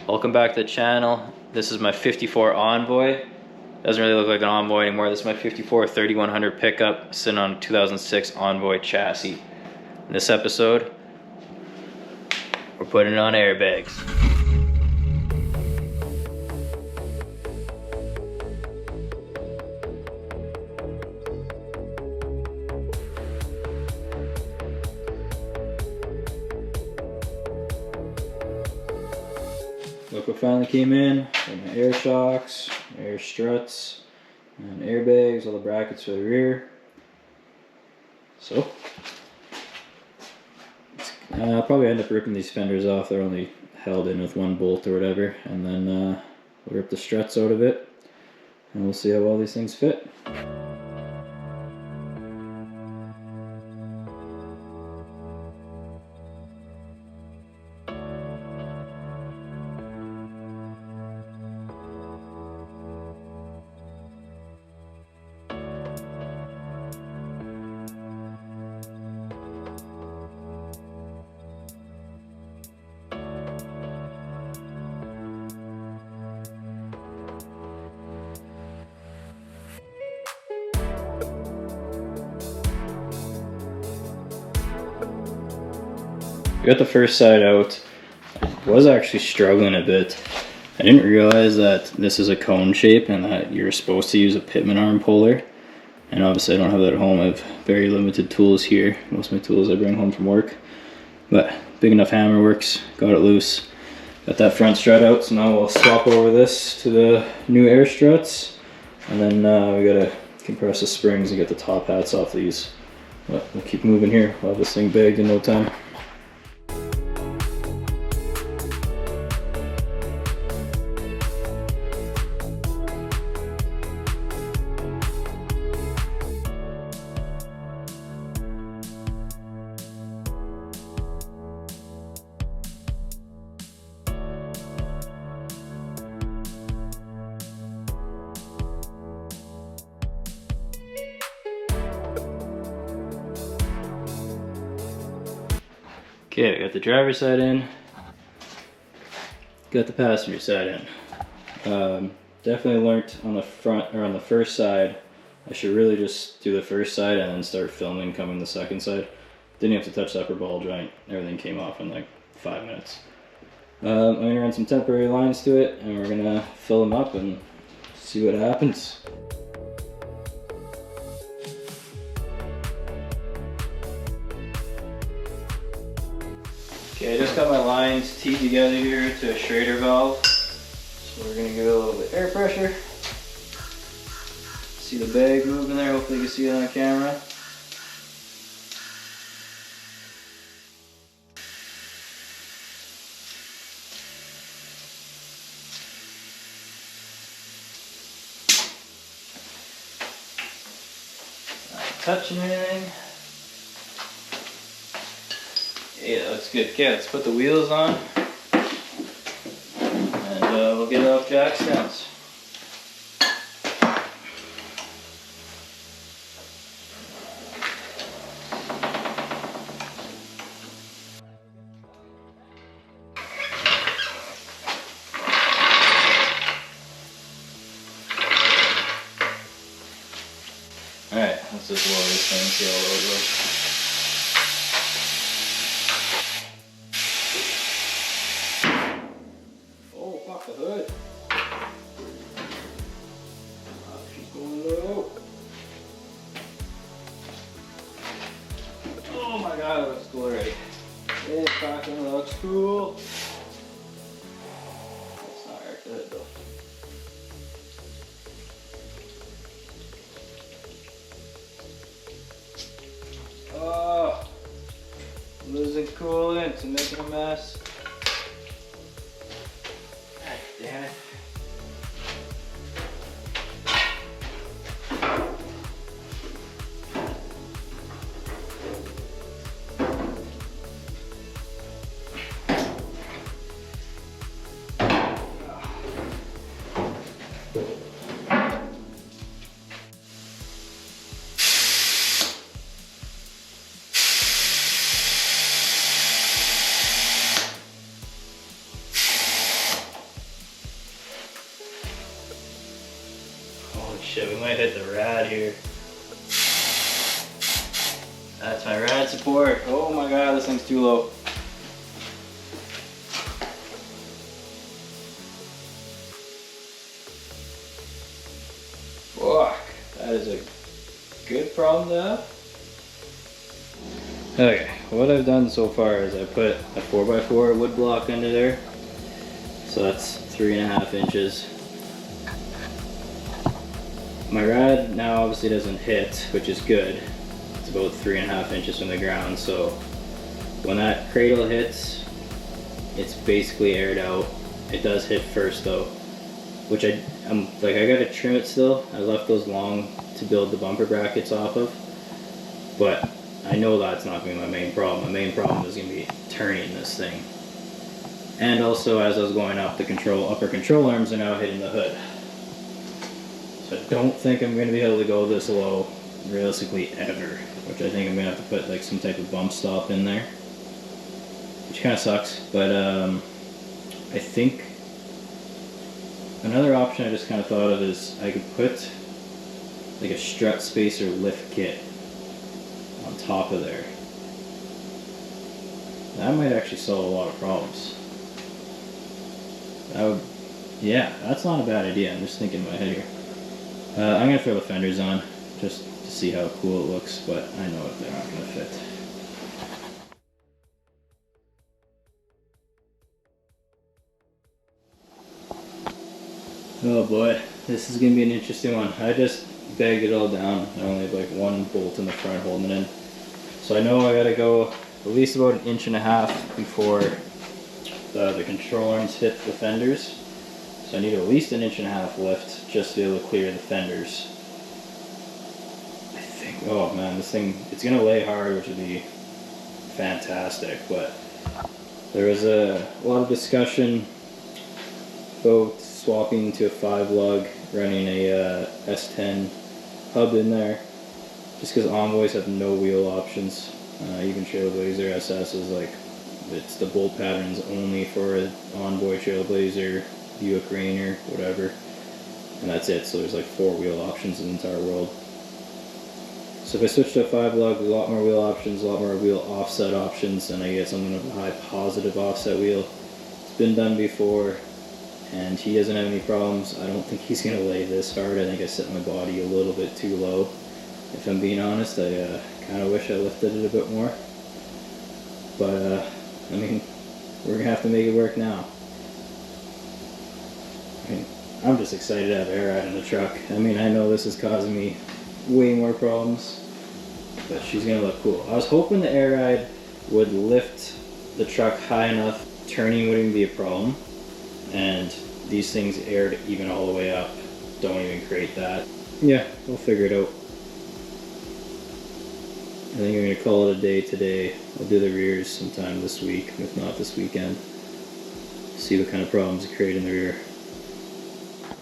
Welcome back to the channel. This is my 54 Envoy. Doesn't really look like an Envoy anymore. This is my 54 3100 pickup sitting on a 2006 Envoy chassis. In this episode, we're putting it on airbags. Look what finally came in. Got my air shocks, air struts, and airbags, all the brackets for the rear. So, I'll probably end up ripping these fenders off. They're only held in with one bolt or whatever. And then we'll rip the struts out of it. And we'll see how well these things fit. I got the first side out. I was actually struggling a bit. I didn't realize that this is a cone shape and that you're supposed to use a pitman arm puller. And obviously I don't have that at home. I have very limited tools here. Most of my tools I bring home from work. But big enough hammer works. Got it loose. Got that front strut out, so now we'll swap over this to the new air struts. And then we gotta compress the springs and get the top hats off these. But we'll keep moving here. We'll have this thing bagged in no time. Okay, I got the driver's side in, got the passenger side in. Definitely learned on the front, or on the first side, I should really just do the first side and then start filming coming the second side. Didn't have to touch the upper ball joint, everything came off in like 5 minutes. I'm gonna run some temporary lines to it and we're gonna fill them up and see what happens. Okay, I just got my lines teed together here to a Schrader valve. So we're gonna give it a little bit of air pressure. See the bag moving there, hopefully you can see it on camera. Not touching anything. Yeah, that looks good. Okay, let's put the wheels on and we'll get it off jack stands. Alright, let's just lower this thing and see how low it goes. The hood. Oh, she's going low. Oh my god, it looks cool already. It fucking looks cool. Let's not wreck the hood though. Oh, losing coolant and making a mess. Damn it. Holy shit, we might hit the rad here. That's my rad support. Oh my god, this thing's too low. Fuck, that is a good problem to have. Okay, what I've done so far is I put a 4x4 wood block under there. So that's 3.5 inches. My rad now obviously doesn't hit, which is good. It's about 3.5 inches from the ground, so when that cradle hits, it's basically aired out. It does hit first though, which I gotta trim it still. I left those long to build the bumper brackets off of, but I know that's not gonna be my main problem. My main problem is gonna be turning this thing. And also, as I was going up, the upper control arms are now hitting the hood. So I don't think I'm gonna be able to go this low, realistically ever. Which I think I'm gonna have to put like some type of bump stop in there, which kind of sucks. But I think another option I just kind of thought of is I could put like a strut spacer lift kit on top of there. That might actually solve a lot of problems. That would, yeah, that's not a bad idea. I'm just thinking in my head here. I'm gonna throw the fenders on just to see how cool it looks, but I know that they're not gonna fit. Oh boy, this is gonna be an interesting one. I just bagged it all down. I only have like one bolt in the front holding it in. So I know I gotta go at least about 1.5 inches before the control arms hit the fenders. So I need at least 1.5 inches lift just to be able to clear the fenders. I think, oh man, this thing, it's gonna lay hard, which would be fantastic, but there was a lot of discussion about swapping to a 5 lug, running a S10 hub in there, just because envoys have no wheel options. Even Trailblazer SS is like, it's the bolt patterns only for an envoy, Trailblazer, Buick Rainier, whatever, and that's it. So there's like 4 wheel options in the entire world. So if I switch to a 5 lug, a lot more wheel options, a lot more wheel offset options, and I get something of a high positive offset wheel. It's been done before, and he doesn't have any problems. I don't think he's gonna lay this hard. I think I set my body a little bit too low. If I'm being honest, I kind of wish I lifted it a bit more. But I mean, we're gonna have to make it work now. I mean, I'm just excited to have air ride in the truck. I mean, I know this is causing me way more problems, but she's gonna look cool. I was hoping the air ride would lift the truck high enough, turning wouldn't be a problem, and these things aired even all the way up don't even create that. Yeah, we'll figure it out. I think I'm gonna call it a day today. I'll do the rears sometime this week, if not this weekend. See what kind of problems it create in the rear.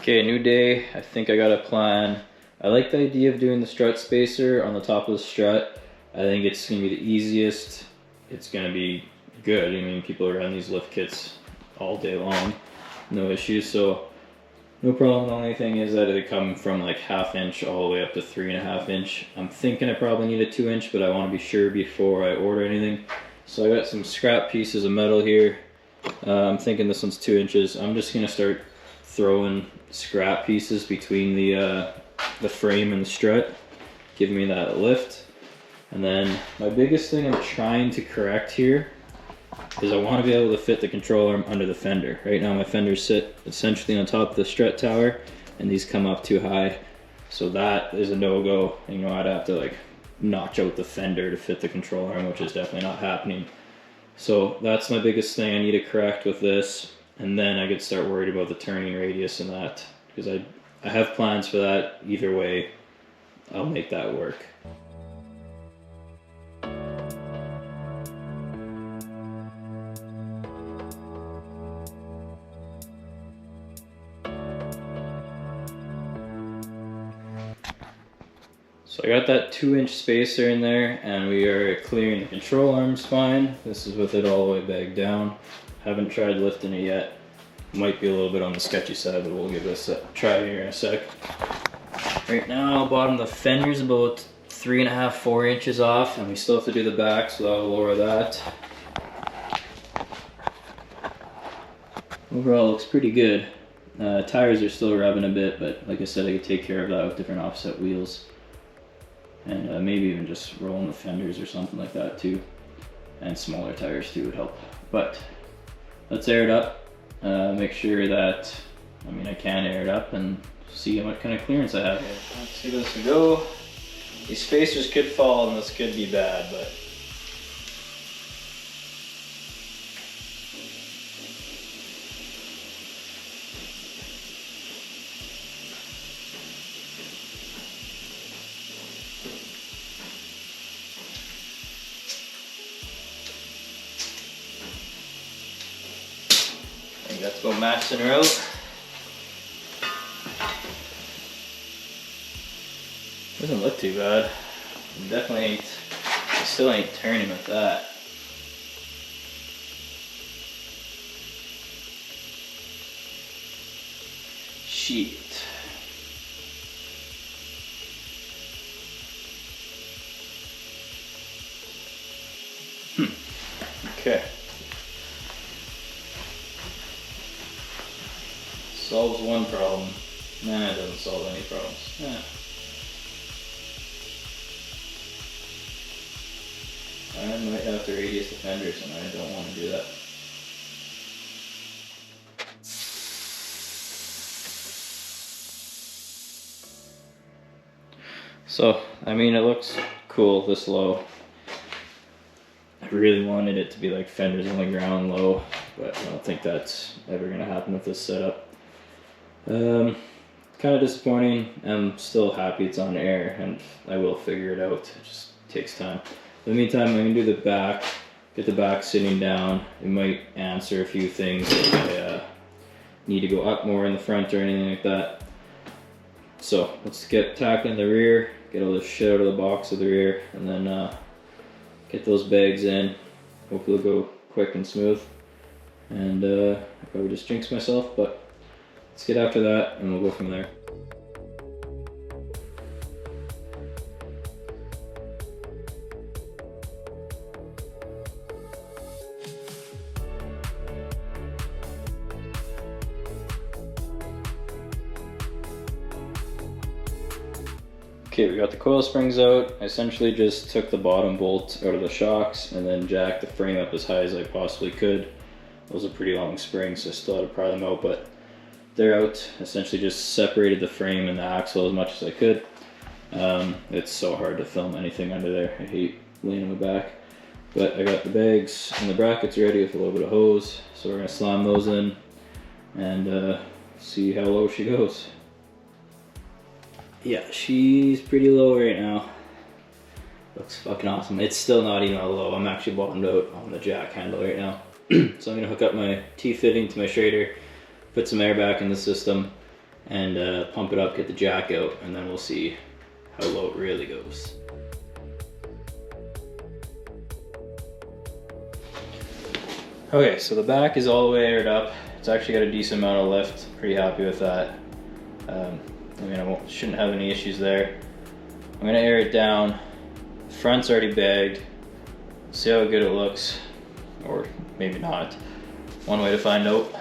Okay, new day. I think I got a plan. I like the idea of doing the strut spacer on the top of the strut. I think it's gonna be the easiest. It's gonna be good. I mean, people run these lift kits all day long, no issues. So no problem. The only thing is that they come from like 1/2 inch all the way up to 3.5 inch. I'm thinking I probably need a 2 inch, but I want to be sure before I order anything. So I got some scrap pieces of metal here. I'm thinking this one's 2 inches. I'm just gonna start throwing scrap pieces between the frame and the strut, giving me that lift. And then my biggest thing I'm trying to correct here is I want to be able to fit the control arm under the fender. Right now my fenders sit essentially on top of the strut tower, and these come up too high. So that is a no-go. You know, I'd have to like notch out the fender to fit the control arm, which is definitely not happening. So that's my biggest thing I need to correct with this. And then I could start worried about the turning radius and that, because I have plans for that. Either way, I'll make that work. So I got that 2 inch spacer in there, and we are clearing the control arms fine. This is with it all the way back down. Haven't tried lifting it yet. Might be a little bit on the sketchy side, but we'll give this a try here in a sec. Right now, bottom of the fender's about 3.5, 4 inches off, and we still have to do the back, so I'll lower that. Overall, looks pretty good. Tires are still rubbing a bit, but like I said, I could take care of that with different offset wheels. And maybe even just rolling the fenders or something like that too. And smaller tires too would help. But let's air it up. Make sure that, I can air it up and see what kind of clearance I have. Let's give this a go. These spacers could fall and this could be bad, but I think that's about maxing her out. Doesn't look too bad. Definitely ain't, still ain't turning with that. Shit. Okay. Solves one problem. Nah, it doesn't solve any problems. Yeah. I might have to radius the fenders and I don't want to do that. So, it looks cool this low. I really wanted it to be like fenders on the ground low, but I don't think that's ever going to happen with this setup. Kind of disappointing. I'm still happy it's on air and I will figure it out. It just takes time. In the meantime, I'm going to do the back, get the back sitting down. It might answer a few things if I need to go up more in the front or anything like that. So let's get tackling the rear, get all this shit out of the box of the rear, and then get those bags in. Hopefully it'll go quick and smooth. And I probably just jinxed myself, but let's get after that and we'll go from there. Okay, we got the coil springs out. I essentially just took the bottom bolt out of the shocks and then jacked the frame up as high as I possibly could. Those are pretty long springs, so I still had to pry them out, but they're out. Essentially just separated the frame and the axle as much as I could. It's so hard to film anything under there. I hate leaning my back. But I got the bags and the brackets ready with a little bit of hose, so we're gonna slam those in and see how low she goes. Yeah, she's pretty low right now. Looks fucking awesome. It's still not even low. I'm actually bottomed out on the jack handle right now. So I'm gonna hook up my T-fitting to my Schrader, put some air back in the system, and pump it up, get the jack out, and then we'll see how low it really goes. Okay, so the back is all the way aired up. It's actually got a decent amount of lift. Pretty happy with that. I shouldn't have any issues there. I'm gonna air it down. The front's already bagged. See how good it looks, or maybe not. One way to find out.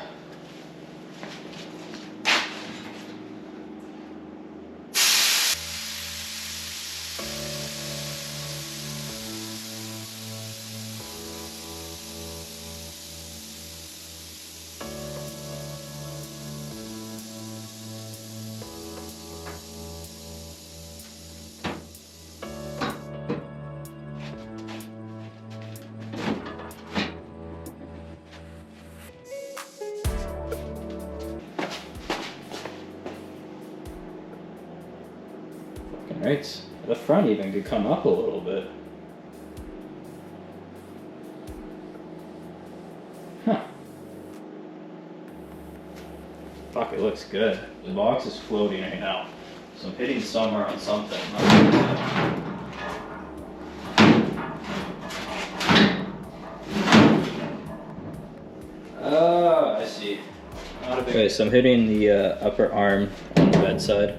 Right, the front even could come up a little bit. Huh. Fuck, it looks good. The box is floating right now, so I'm hitting somewhere on something. Oh, I see. Not a big... Okay, so I'm hitting the upper arm on the bedside.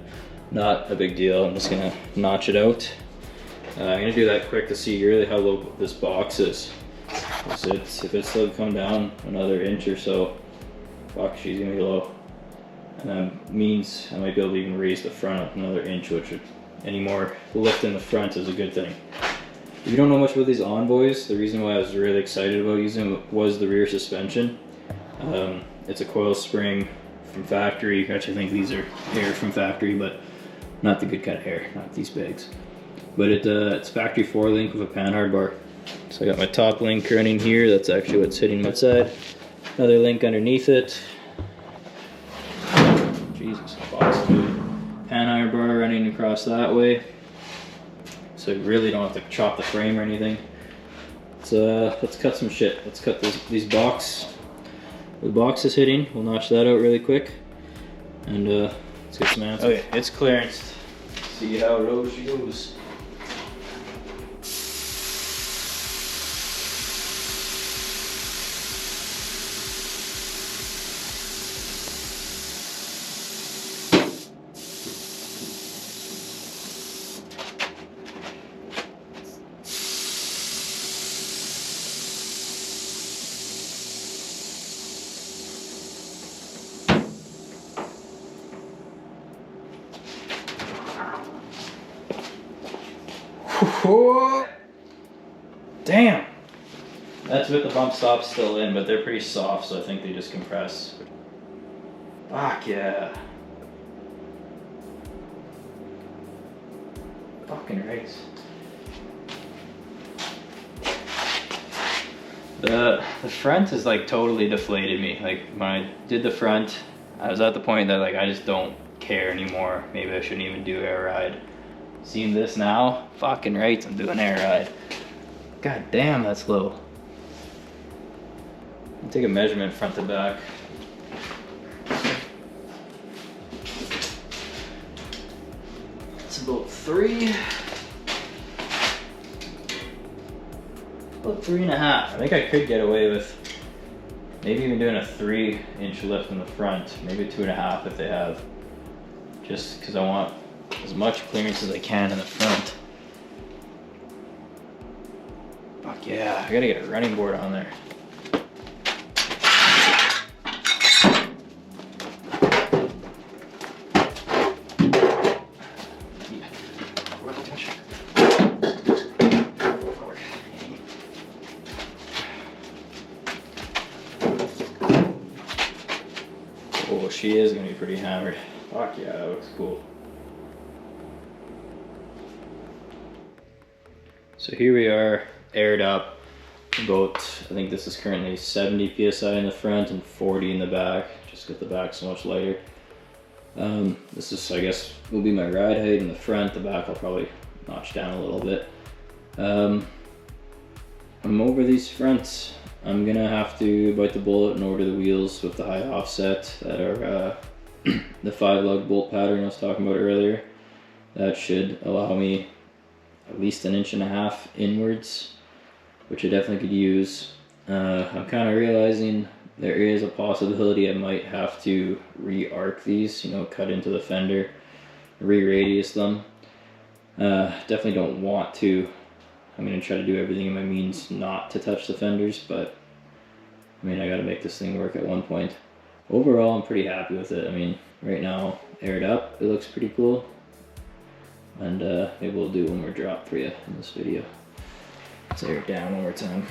not a big deal. I'm just gonna notch it out. I'm gonna do that quick to see really how low this box is. If it's still come down another inch or so, fuck, she's gonna be low. And that means I might be able to even raise the front up another inch, which would, any more lift in the front is a good thing. If you don't know much about these Envoys, the reason why I was really excited about using them was the rear suspension. It's a coil spring from factory. Actually, I think these are hair from factory, but not the good kind of hair, not these bags. But it's factory 4-link with a panhard bar. So I got my top link running here. That's actually what's hitting my side. Another link underneath it. Jesus, box food. Panhard bar running across that way. So you really don't have to chop the frame or anything. So let's cut some shit. Let's cut these box. The box is hitting. We'll notch that out really quick. And let's get some answers. Okay, it's clearanced. See how low she goes. Damn! That's with the bump stops still in, but they're pretty soft, so I think they just compress. Fuck yeah. Fucking right. The front is like totally deflated me. Like when I did the front, I was at the point that like I just don't care anymore. Maybe I shouldn't even do air ride. Seeing this now, fucking right, I'm doing air ride. God damn, that's low. I'll take a measurement front to back. It's about 3. About 3.5. I think I could get away with maybe even doing a 3-inch lift in the front, maybe 2.5 if they have. Just because I want as much clearance as I can in the front. Fuck yeah, I gotta get a running board on there. Oh, she is gonna be pretty hammered. Fuck yeah, that looks cool. So here we are, aired up. About, I think this is currently 70 psi in the front and 40 in the back. Just got the back so much lighter. This is, I guess, will be my ride height in the front. The back I'll probably notch down a little bit. I'm over these fronts. I'm gonna have to bite the bullet and order the wheels with the high offset that are the 5-lug bolt pattern I was talking about earlier. That should allow me at least 1.5 inches inwards, which I definitely could use. I'm kind of realizing there is a possibility I might have to re-arc these, you know, cut into the fender, re-radius them. Definitely don't want to. I'm going to try to do everything in my means not to touch the fenders, but I mean, I got to make this thing work at one point. Overall, I'm pretty happy with it. I mean, right now, aired up, it looks pretty cool. And maybe we'll do one more drop for you in this video. Let's air it down one more time.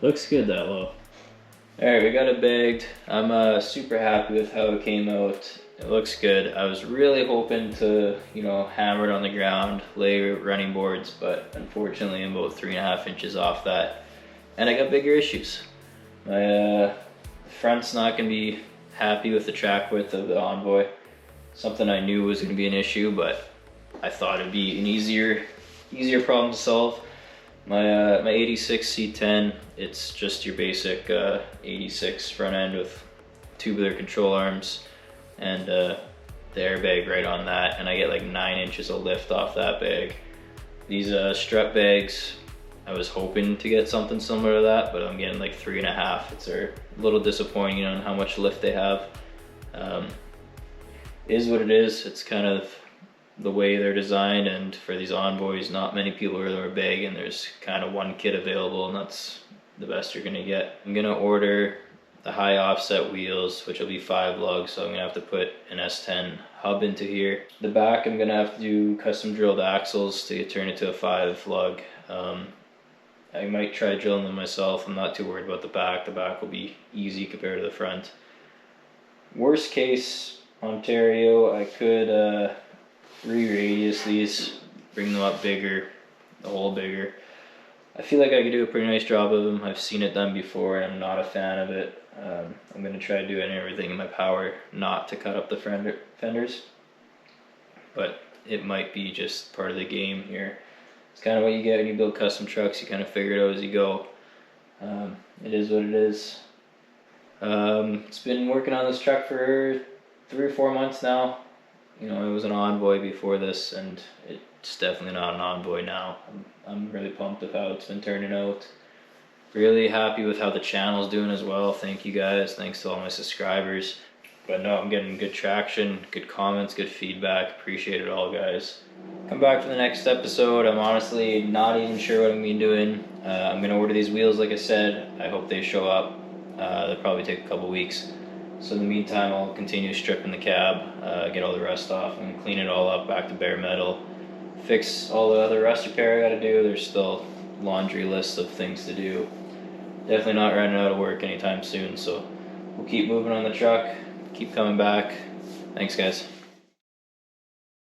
Looks good that low. Alright, we got it bagged. I'm super happy with how it came out. It looks good. I was really hoping to, you know, hammer it on the ground, lay running boards, but unfortunately I'm about 3.5 inches off that. And I got bigger issues. My front's not gonna be happy with the track width of the Envoy. Something I knew was gonna be an issue, but I thought it'd be an easier problem to solve. My 86 C10, it's just your basic 86 front end with tubular control arms and the airbag right on that, and I get like 9 inches of lift off that bag. These strut bags, I was hoping to get something similar to that, but I'm getting like 3.5. It's a little disappointing on how much lift they have. Is what it is. It's kind of the way they're designed, and for these Envoys, not many people are big, and there's kind of one kit available, and that's the best you're gonna get. I'm gonna order the high offset wheels, which will be 5 lugs, so I'm gonna have to put an S10 hub into here. The back, I'm gonna have to do custom drilled axles to turn it to a 5 lug. I might try drilling them myself. I'm not too worried about the back. The back will be easy compared to the front. Worst case, Ontario, I could re-radius these, bring them up bigger, the hole bigger. I feel like I could do a pretty nice job of them. I've seen it done before and I'm not a fan of it. I'm going to try doing everything in my power not to cut up the fenders, but it might be just part of the game here. It's kind of what you get when you build custom trucks. You kind of figure it out as you go. It is what it is. It's been working on this truck for 3 or 4 months now. You know, it was an Envoy before this, and it's definitely not an Envoy now. I'm really pumped with how it's been turning out. Really happy with how the channel's doing as well. Thank you guys. Thanks to all my subscribers. But no, I'm getting good traction, good comments, good feedback. Appreciate it all, guys. Come back for the next episode. I'm honestly not even sure what I'm gonna be doing. I'm gonna order these wheels, like I said. I hope they show up. They'll probably take a couple weeks. So in the meantime, I'll continue stripping the cab, get all the rust off, and clean it all up back to bare metal. Fix all the other rust repair I gotta do. There's still laundry lists of things to do. Definitely not running out of work anytime soon, so we'll keep moving on the truck, keep coming back. Thanks, guys.